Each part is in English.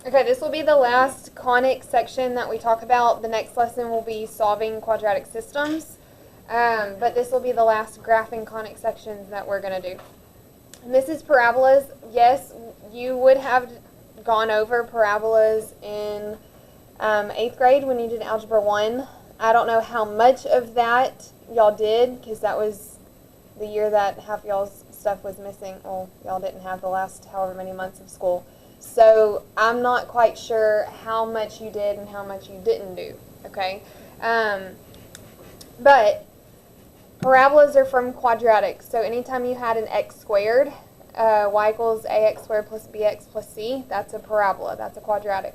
Okay, this will be the last conic section that we talk about. The next lesson will be solving quadratic systems. But this will be the last graphing conic sections that we're going to do. And this is parabolas. Yes, you would have gone over parabolas in 8th grade when you did Algebra 1. I don't know how much of that y'all did, because that was the year that half y'all's stuff was missing. Well, y'all didn't have the last however many months of school. So I'm not quite sure how much you did and how much you didn't do, okay? But parabolas are from quadratics. So anytime you had an x squared, y equals ax squared plus bx plus c, that's a parabola. That's a quadratic.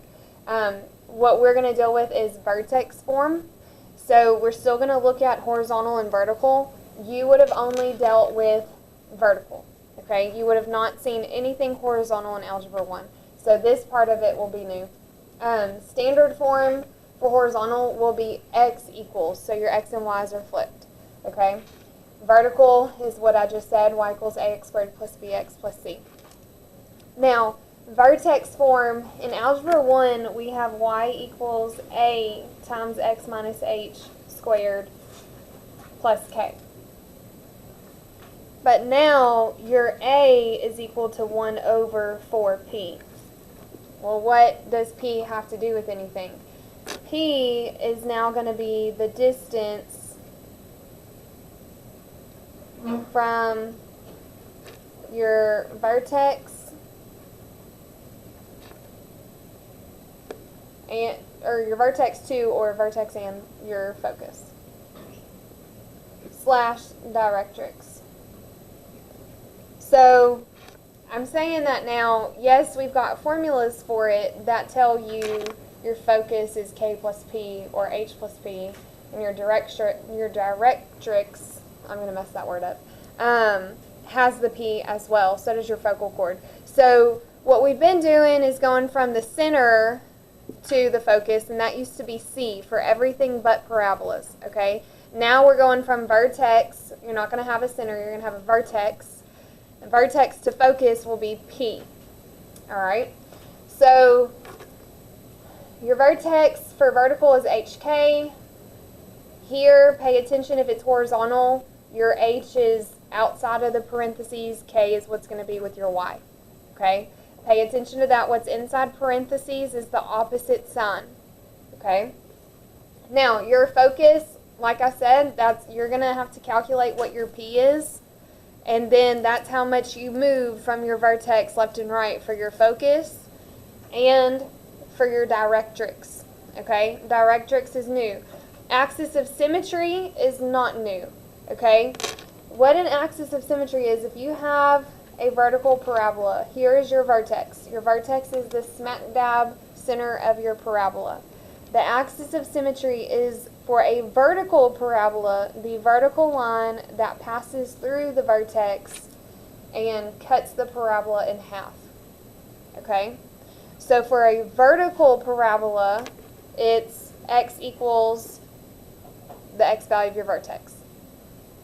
What we're going to deal with is vertex form. So we're still going to look at horizontal and vertical. You would have only dealt with vertical. Okay, you would have not seen anything horizontal in Algebra 1. So this part of it will be new. Standard form for horizontal will be x equals. So your x and y's are flipped. Okay. Vertical is what I just said, y equals ax squared plus bx plus c. Now, vertex form, in Algebra 1, we have y equals a times x minus h squared plus k. But now your a is equal to 1 over 4p. Well, what does p have to do with anything? P is now going to be the distance from your vertex and or your vertex to or vertex and your focus slash directrix. So I'm saying that now, yes, we've got formulas for it that tell you your focus is k plus p or h plus p, and your directrix, I'm going to mess that word up, has the p as well. So does your focal chord. So what we've been doing is going from the center to the focus, and that used to be c for everything but parabolas, okay? Now we're going from vertex. You're not going to have a center, you're going to have a vertex. And vertex to focus will be P. Alright? So your vertex for vertical is HK. Here, pay attention if it's horizontal. Your H is outside of the parentheses. K is what's going to be with your Y. Okay? Pay attention to that. What's inside parentheses is the opposite sign. Okay? Now, your focus, like I said, you're going to have to calculate what your P is. And then that's how much you move from your vertex left and right for your focus and for your directrix. Okay? Directrix is new. Axis of symmetry is not new. Okay? What an axis of symmetry is, if you have a vertical parabola, here is your vertex. Your vertex is the smack dab center of your parabola. The axis of symmetry is, for a vertical parabola, the vertical line that passes through the vertex and cuts the parabola in half. Okay? So for a vertical parabola, it's x equals the x value of your vertex.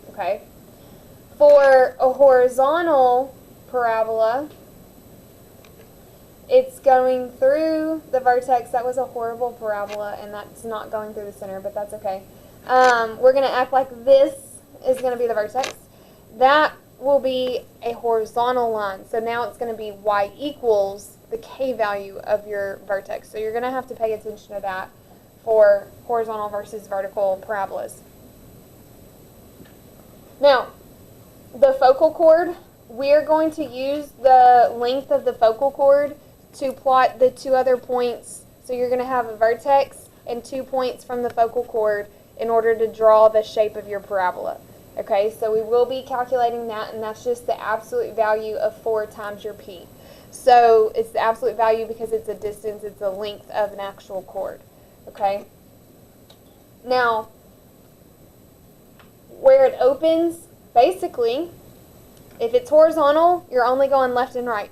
Okay? For a horizontal parabola, it's going through the vertex. That was a horrible parabola, and that's not going through the center, but that's okay. We're going to act like this is going to be the vertex. That will be a horizontal line. So now it's going to be y equals the k value of your vertex. So you're going to have to pay attention to that for horizontal versus vertical parabolas. Now, the focal chord, we're going to use the length of the focal chord to plot the two other points. So you're going to have a vertex and 2 points from the focal chord in order to draw the shape of your parabola. Okay, so we will be calculating that, and that's just the absolute value of 4 times your p. So it's the absolute value because it's a distance, it's the length of an actual chord. Okay? Now, where it opens, basically, if it's horizontal, you're only going left and right.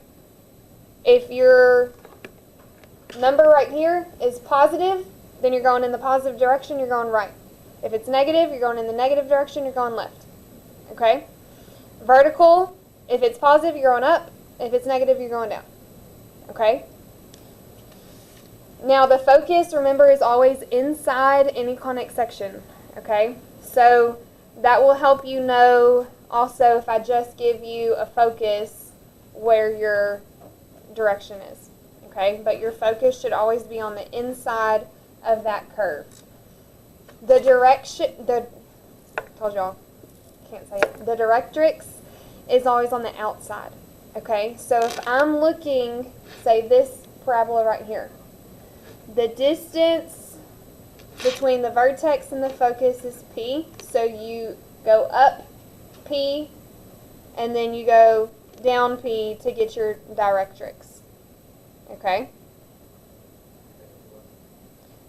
If your number right here is positive, then you're going in the positive direction, you're going right. If it's negative, you're going in the negative direction, you're going left. Okay? Vertical, if it's positive, you're going up. If it's negative, you're going down. Okay? Now the focus, remember, is always inside any conic section, okay? So that will help you know also if I just give you a focus where your direction is, okay? But your focus should always be on the inside of that curve. The told y'all, can't say it. The directrix is always on the outside, okay? So if I'm looking, say this parabola right here, the distance between the vertex and the focus is P, so you go up P and then you go down P to get your directrix, okay?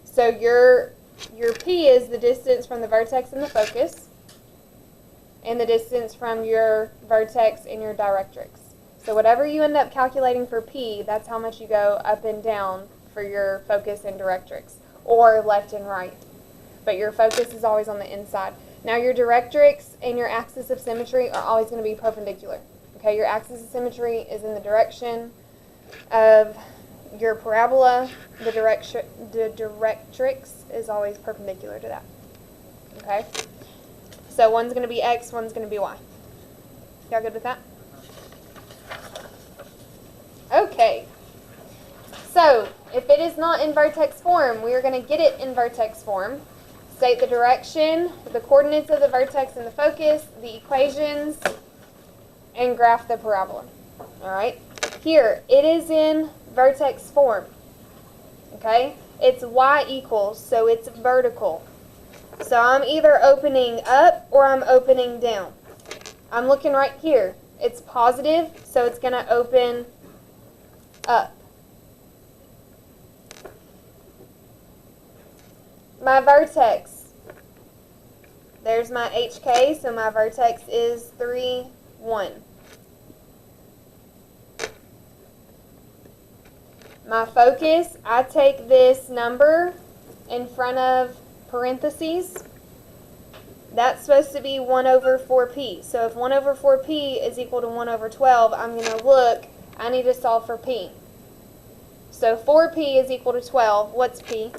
So your P is the distance from the vertex and the focus, and the distance from your vertex and your directrix. So whatever you end up calculating for P, that's how much you go up and down for your focus and directrix, or left and right. But your focus is always on the inside. Now your directrix and your axis of symmetry are always going to be perpendicular. Okay, your axis of symmetry is in the direction of your parabola. The directrix is always perpendicular to that. Okay? So one's going to be X, one's going to be Y. Y'all good with that? Okay. So, if it is not in vertex form, we are going to get it in vertex form. State the direction, the coordinates of the vertex and the focus, the equations, and graph the parabola. Alright? Here, it is in vertex form. Okay? It's y equals, so it's vertical. So I'm either opening up or I'm opening down. I'm looking right here. It's positive, so it's going to open up. My vertex, there's my HK, so my vertex is 3, 1. My focus, I take this number in front of parentheses. That's supposed to be 1 over 4p. So if 1 over 4p is equal to 1 over 12, I'm going to look, I need to solve for p. So 4p is equal to 12. What's p?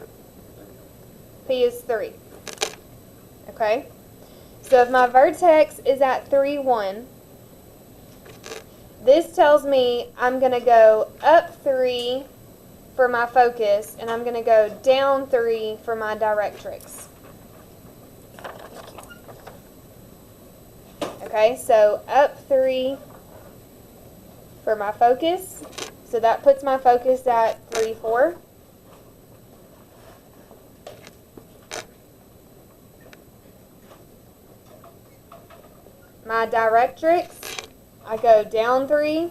P is 3. Okay? So if my vertex is at 3, 1, this tells me I'm going to go up 3 for my focus, and I'm going to go down 3 for my directrix. Okay, so up 3 for my focus. So that puts my focus at 3, 4. My directrix, I go down 3.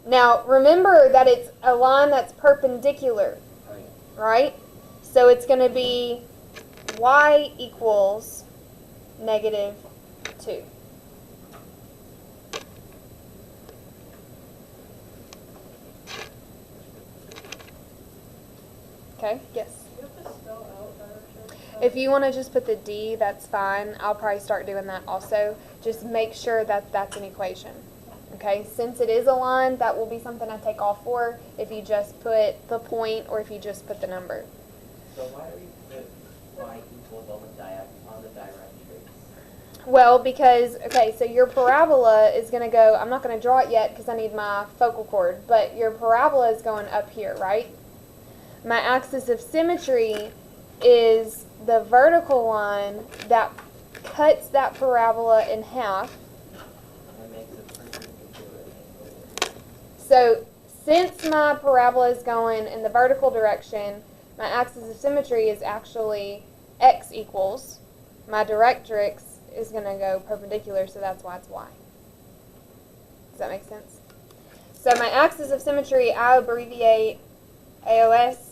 Now, remember that it's a line that's perpendicular, right? So it's going to be y equals negative 2. Okay, yes? If you want to just put the D, that's fine. I'll probably start doing that also. Just make sure that that's an equation. Okay, since it is a line, that will be something I take off for if you just put the point or if you just put the number. So why do we put y equals on the directrix? Well, because, okay, so your parabola is going to go, I'm not going to draw it yet because I need my focal chord, but your parabola is going up here, right? My axis of symmetry is the vertical line that cuts that parabola in half. That makes it perpendicular. So since my parabola is going in the vertical direction, my axis of symmetry is actually x equals. My directrix is going to go perpendicular, so that's why it's y. Does that make sense? So my axis of symmetry, I abbreviate AOS.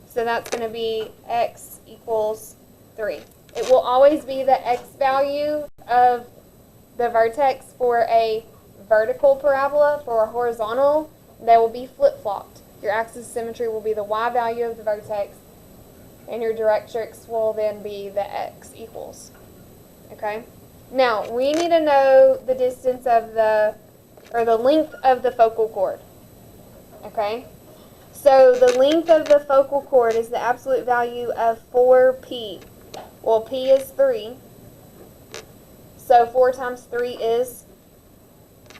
So that's going to be x equals 3. It will always be the x value of the vertex for a vertical parabola. For a horizontal, they will be flip-flopped. Your axis of symmetry will be the y value of the vertex, and your directrix will then be the x equals. Okay? Now, we need to know the distance of the length of the focal chord. Okay? So the length of the focal chord is the absolute value of 4p. Well, p is 3. So 4 times 3 is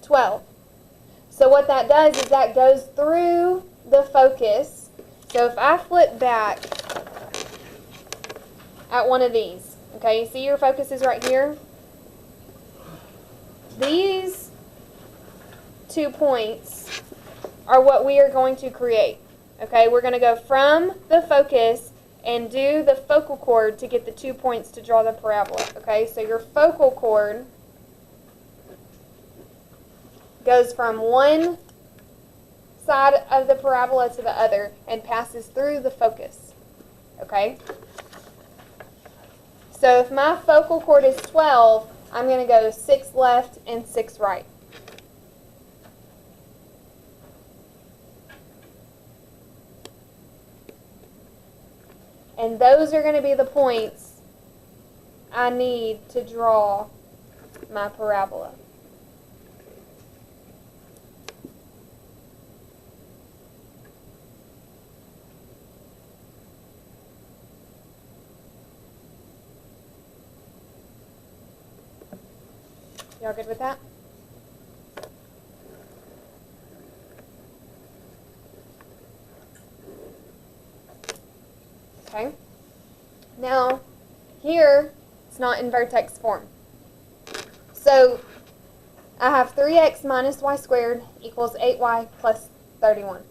12. So what that does is that goes through the focus. So if I flip back at one of these, okay, you see your focus is right here? These 2 points are what we are going to create. Okay, we're going to go from the focus and do the focal chord to get the 2 points to draw the parabola. Okay, so your focal chord goes from one side of the parabola to the other and passes through the focus. Okay? So if my focal chord is 12, I'm going to go 6 left and 6 right. And those are going to be the points I need to draw my parabola. Y'all good with that? Okay. Now, here, it's not in vertex form. So, I have 3x minus y squared equals 8y plus 31.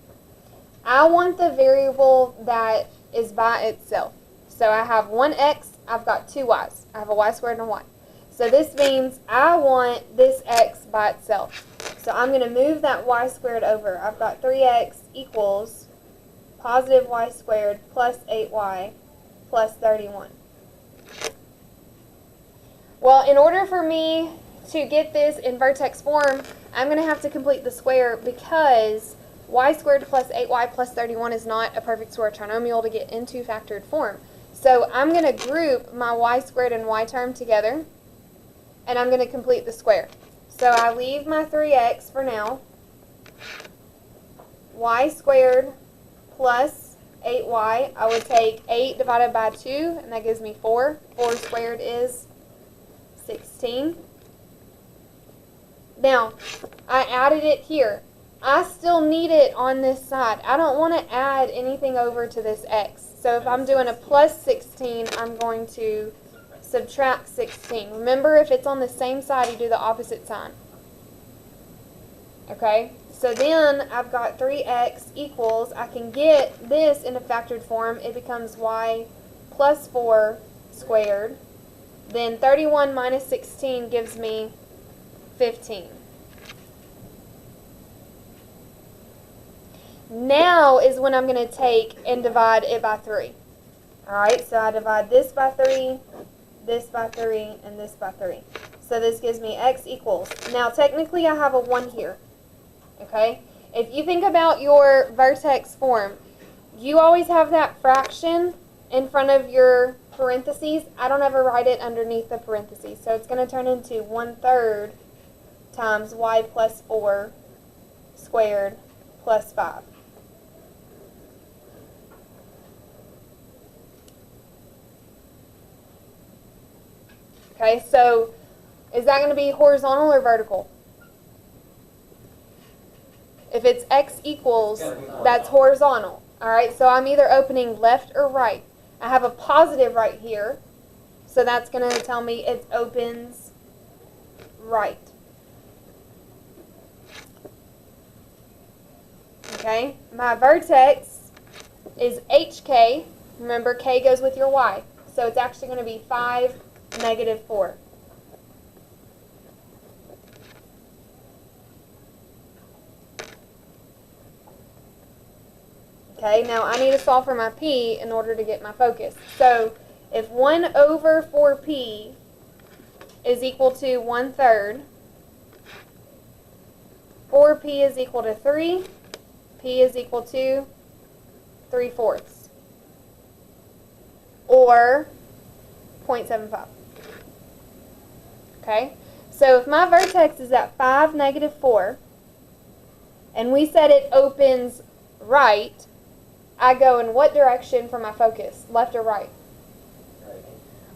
I want the variable that is by itself. So, I have 1x, I've got 2 y's. I have a y squared and a y. So, this means I want this x by itself. So, I'm going to move that y squared over. I've got 3x equals positive y squared plus 8y plus 31. Well, in order for me to get this in vertex form, I'm going to have to complete the square because y squared plus 8y plus 31 is not a perfect square trinomial to get into factored form. So I'm going to group my y squared and y term together, and I'm going to complete the square. So I leave my 3x for now. Y squared plus 8y, I would take 8 divided by 2, and that gives me 4. 4 squared is 16. Now, I added it here. I still need it on this side. I don't want to add anything over to this x. So if I'm doing a plus 16, I'm going to subtract 16. Remember, if it's on the same side, you do the opposite sign. Okay? So then I've got 3x equals, I can get this in a factored form. It becomes y plus 4 squared. Then 31 minus 16 gives me 15. Now is when I'm going to take and divide it by 3. Alright, so I divide this by 3, this by 3, and this by 3. So this gives me x equals. Now technically I have a 1 here. Okay? If you think about your vertex form, you always have that fraction in front of your parentheses. I don't ever write it underneath the parentheses. So it's going to turn into 1/3 times y plus 4 squared plus 5. Okay, so is that going to be horizontal or vertical? If it's x equals, that's horizontal. Alright, so I'm either opening left or right. I have a positive right here, so that's going to tell me it opens right. Okay, my vertex is HK. Remember, K goes with your Y. So it's actually going to be 5, -4. Okay, now I need to solve for my P in order to get my focus. So if 1 over 4P is equal to 1/3, 4P is equal to 3, P is equal to 3/4, or 0.75. Okay, so if my vertex is at 5, -4, and we said it opens right, I go in what direction for my focus? Left or right? Right.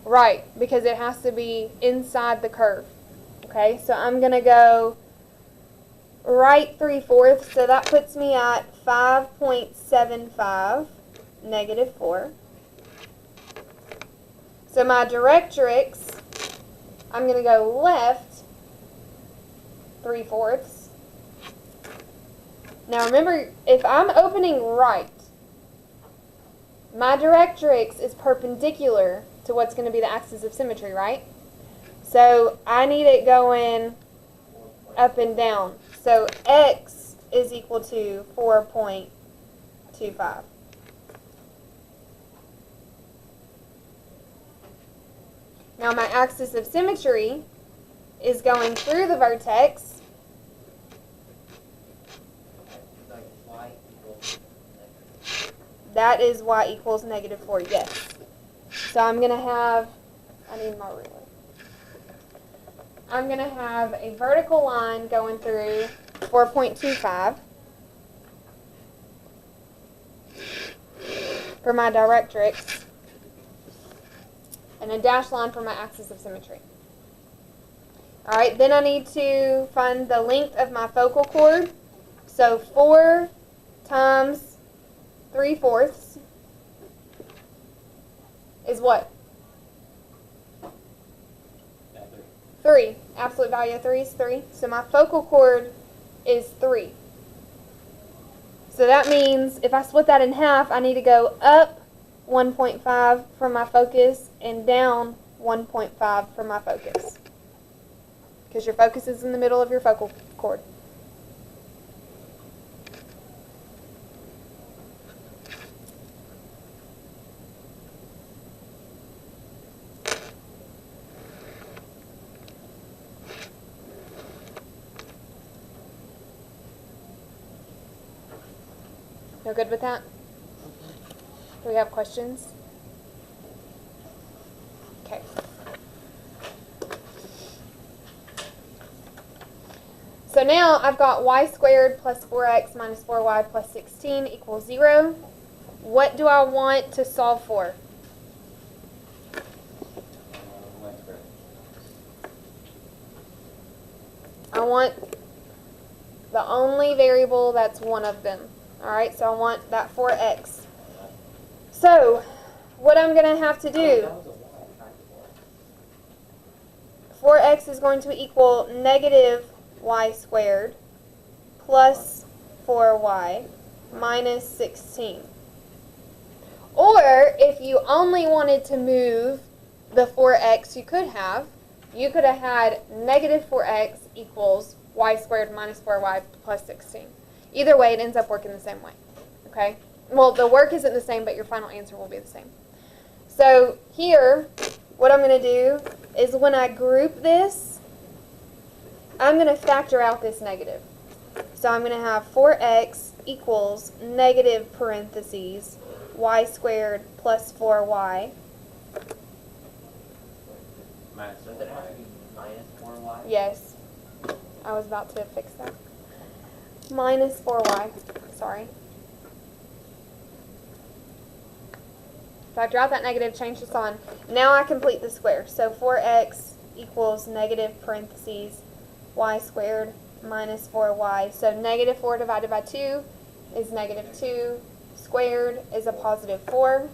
Right, because it has to be inside the curve. Okay, so I'm going to go right 3/4, so that puts me at 5.75, -4. So my directrix, I'm going to go left 3/4. Now remember, if I'm opening right, my directrix is perpendicular to what's going to be the axis of symmetry, right? So I need it going up and down. So x is equal to 4.25. Now my axis of symmetry is going through the vertex. So y equals negative. That is y equals -4, yes. So I'm going to have, I need my ruler. I'm going to have a vertical line going through 4.25 for my directrix, and a dashed line for my axis of symmetry. Alright, then I need to find the length of my focal chord. So 4 times 3/4 is what? 3. Absolute value of 3 is 3. So my focal chord is 3. So that means if I split that in half, I need to go up 1.5 from my focus and down 1.5 from my focus. Because your focus is in the middle of your focal chord. No good with that? Do we have questions? Okay. So now I've got y squared plus 4x minus 4y plus 16 equals 0. What do I want to solve for? I want the only variable that's one of them. Alright, so I want that 4x. So, what I'm going to have to do, 4x is going to equal negative y squared plus 4y minus 16. Or, if you only wanted to move the 4x, you could have had negative 4x equals y squared minus 4y plus 16. Either way, it ends up working the same way. Okay? Well, the work isn't the same, but your final answer will be the same. So here, what I'm going to do is when I group this, I'm going to factor out this negative. So I'm going to have 4x equals negative parentheses y squared plus 4y. Does it have to be minus 4y? Yes. I was about to fix that. Minus 4y. Sorry. Factor out that negative, change the sign. Now I complete the square. So 4x equals negative parentheses y squared minus 4y. So negative 4 divided by 2 is negative 2. Squared is a positive 4.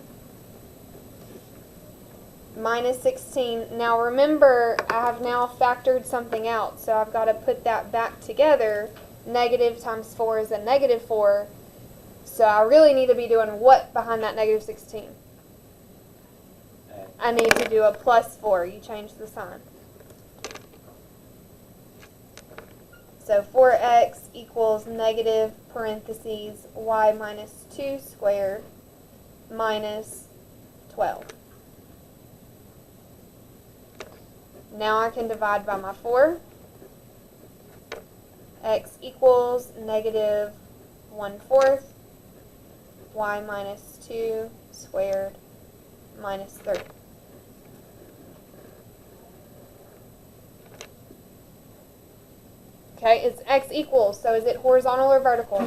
Minus 16. Now remember, I have now factored something out. So I've got to put that back together. Negative times 4 is a negative 4. So I really need to be doing what behind that negative 16? I need to do a plus 4. You change the sign. So 4x equals negative parentheses y minus 2 squared minus 12. Now I can divide by my 4. X equals negative 1/4 y minus 2 squared minus 3. Okay, it's x equals, so is it horizontal or vertical?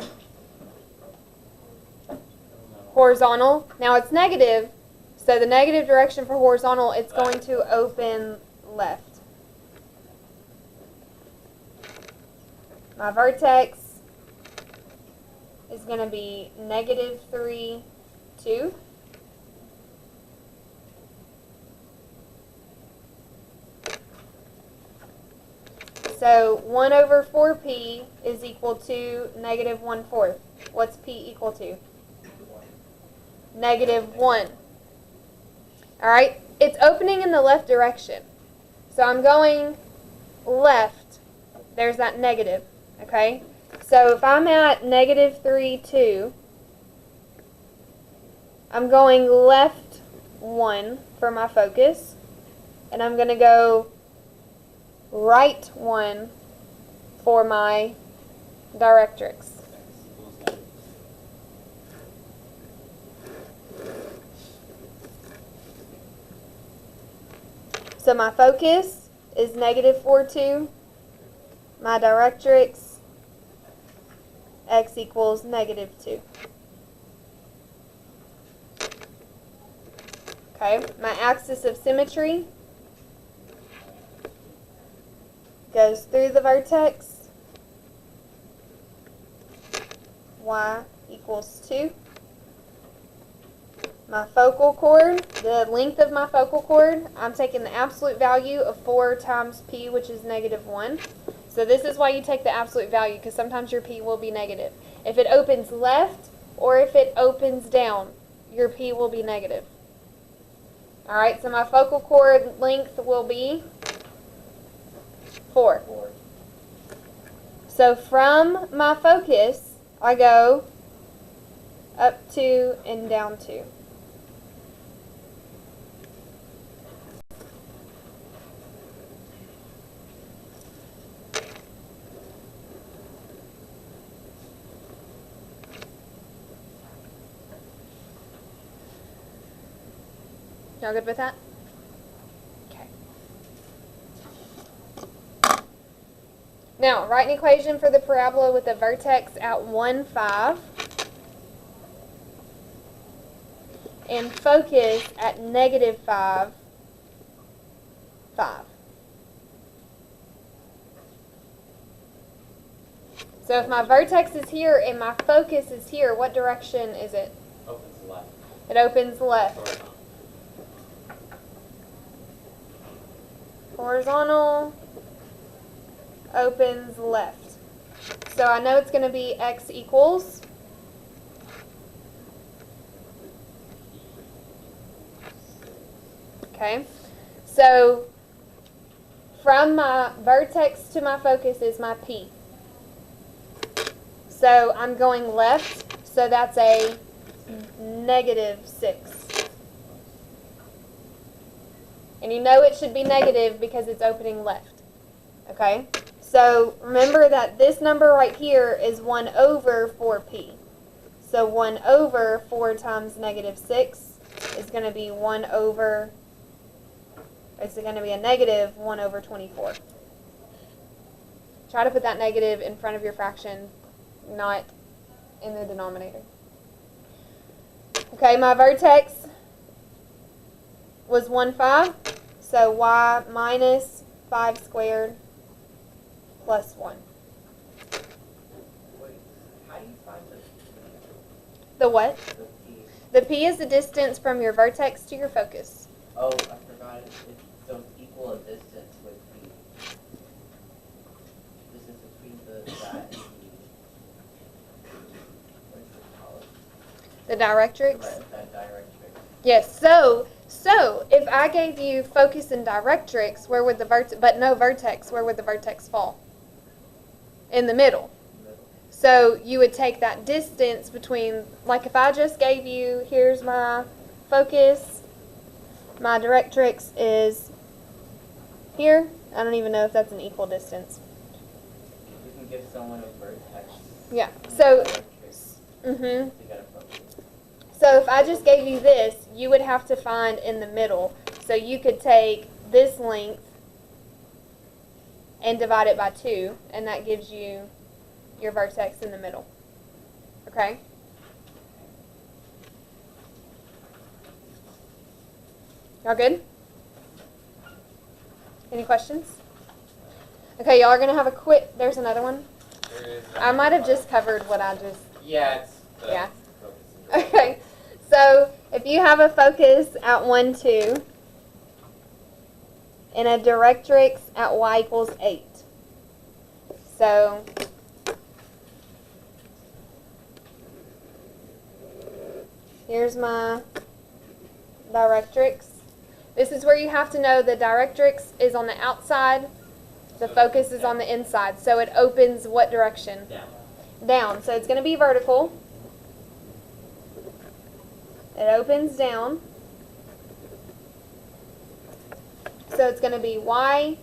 Horizontal. Now it's negative, so the negative direction for horizontal, it's going to open left. My vertex is going to be -3, 2. So 1 over 4p is equal to -1/4. What's p equal to? -1. Alright, it's opening in the left direction. So I'm going left. There's that negative. Okay? So if I'm at -3, 2, I'm going left 1 for my focus. And I'm going to go right 1 for my directrix. So my focus is -4, 2. My directrix, x equals -2. Okay, my axis of symmetry goes through the vertex, y equals 2. My focal chord, the length of my focal chord, I'm taking the absolute value of 4 times p, which is -1. So this is why you take the absolute value, because sometimes your p will be negative. If it opens left or if it opens down, your p will be negative. Alright, so my focal chord length will be 4. So from my focus, I go up 2 and down 2. Y'all good with that? Okay. Now, write an equation for the parabola with a vertex at 1, 5 and focus at -5, 5. So if my vertex is here and my focus is here, what direction is it? Opens left. It opens left. Horizontal. Horizontal opens left. So I know it's going to be x equals okay. So from my vertex to my focus is my p. So I'm going left, so that's a -6. And you know it should be negative because it's opening left. Okay? So remember that this number right here is 1 over 4p. So 1 over 4 times -6 is going to be 1 over, it's going to be a negative 1 over 24. Try to put that negative in front of your fraction, not in the denominator. Okay, my vertex was 1, 5. So y minus 5 squared plus 1. Wait, how do you find The what? the p? The p is the distance from your vertex to your focus. Oh, I forgot it. So it's equal a distance with p. Distance between that and the, what is it called? The directrix? Right, that directrix. Yes, so if I gave you focus and directrix, where would the but no vertex, where would the vertex fall? In the middle. So you would take that distance between, like if I just gave you, here's my focus, my directrix is here. I don't even know if that's an equal distance. You can give someone a vertex. Yeah, so, Directrix mm-hmm. to get a focus. So if I just gave you this, you would have to find in the middle. So you could take this length and divide it by 2, and that gives you your vertex in the middle. Okay? Y'all good? Any questions? Okay, y'all are going to have a quick, there's another one. There is, I might have just covered what I just, Yeah, it's the Yeah. focus and okay. So if you have a focus at 1, 2, and a directrix at y equals 8. So here's my directrix. This is where you have to know the directrix is on the outside, the focus is on the inside. So it opens what direction? Down. Down. So it's going to be vertical. It opens down. So it's going to be y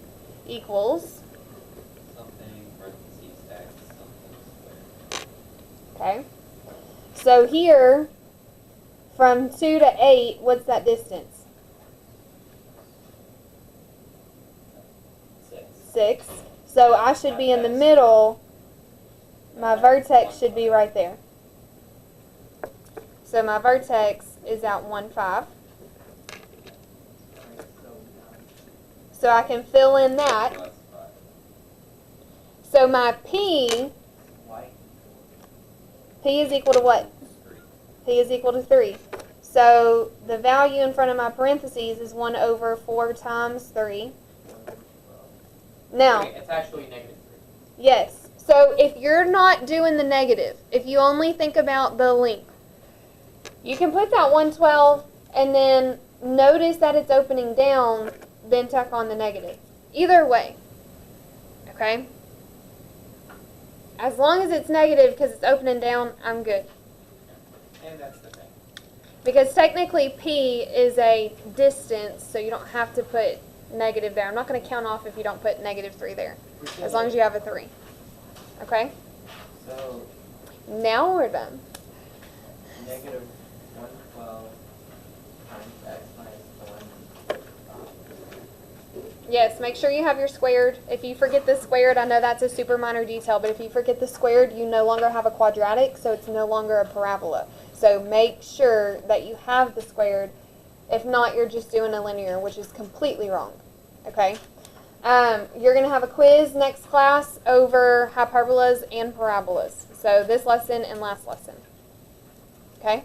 equals, something, parentheses, x, something squared. okay. So here, from 2 to 8, what's that distance? 6. 6. So I should be in the middle. My vertex should be right there. So my vertex is at 1, 5. So I can fill in that. Plus 5. So my P is equal to what? 3. P is equal to 3. So the value in front of my parentheses is 1 over 4 times 3. Now, Wait, it's actually negative 3. yes. So if you're not doing the negative, if you only think about the length, you can put that 112 and then notice that it's opening down, then tack on the negative. Either way. Okay? As long as it's negative because it's opening down, I'm good. And that's the thing. Because technically P is a distance, so you don't have to put negative there. I'm not going to count off if you don't put negative 3 there, as long as you have a 3. Okay? So, Now we're done. negative 112 times x minus 1. Yes, make sure you have your squared. If you forget the squared, I know that's a super minor detail, but if you forget the squared, you no longer have a quadratic, so it's no longer a parabola. So make sure that you have the squared. If not, you're just doing a linear, which is completely wrong. Okay? You're going to have a quiz next class over hyperbolas and parabolas. So this lesson and last lesson. Okay?